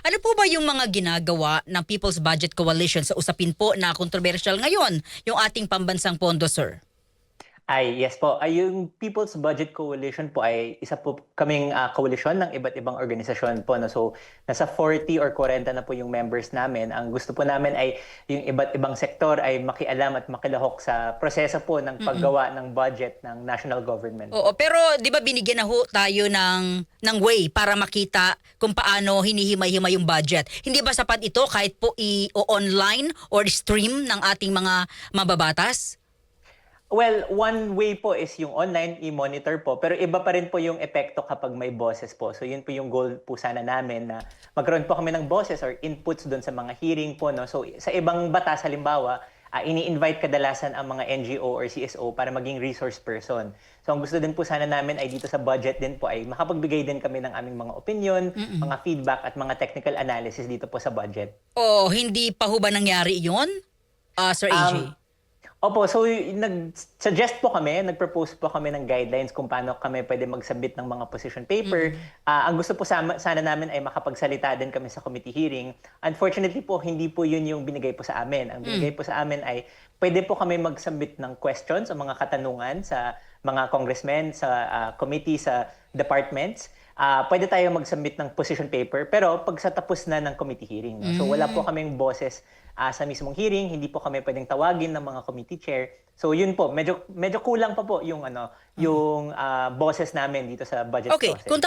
Ano po ba yung mga ginagawa ng People's Budget Coalition sa usapin po na kontrobersyal ngayon, yung ating pambansang pondo, sir? Yes po. Yung People's Budget Coalition po ay isa po kaming koalisyon ng iba't ibang organisasyon po. No? So, nasa 40 or 40 na po yung members namin. Ang gusto po namin ay yung iba't ibang sektor ay makialam at makilahok sa proseso po ng paggawa ng budget ng national government. Oo, pero 'di ba binigyan na ho tayo ng way para makita kung paano hinihimay-himay yung budget. Hindi ba sapat ito kahit po i-online or stream ng ating mga mababatas? Well, one way po is yung online, i-monitor po. Pero iba pa rin po yung epekto kapag may boses po. So yun po yung goal po sana namin na magkaroon po kami ng boses or inputs doon sa mga hearing po. No? So sa ibang batas, halimbawa, ini-invite kadalasan ang mga NGO or CSO para maging resource person. So ang gusto din po sana namin ay dito sa budget din po ay makapagbigay din kami ng aming mga opinion, mga feedback at mga technical analysis dito po sa budget. O hindi pa ho ba nangyari yun, Sir AJ? Opo, so nag-suggest po kami, nag-propose po kami ng guidelines kung paano kami pwede mag-submit ng mga position paper. Ang gusto po sana namin ay makapagsalita din kami sa committee hearing. Unfortunately po, hindi po yun yung binigay po sa amin. Ang binigay po sa amin ay pwede po kami mag-submit ng questions o mga katanungan sa mga congressmen, sa committee, sa departments. Pwede tayo mag-submit ng position paper, pero pag sa tapos na ng committee hearing. No? So wala po kaming boses sa mismong hearing, hindi po kami pwedeng tawagin ng mga committee chair. So yun po, medyo kulang pa po yung yung boses namin dito sa budget Okay, process. kung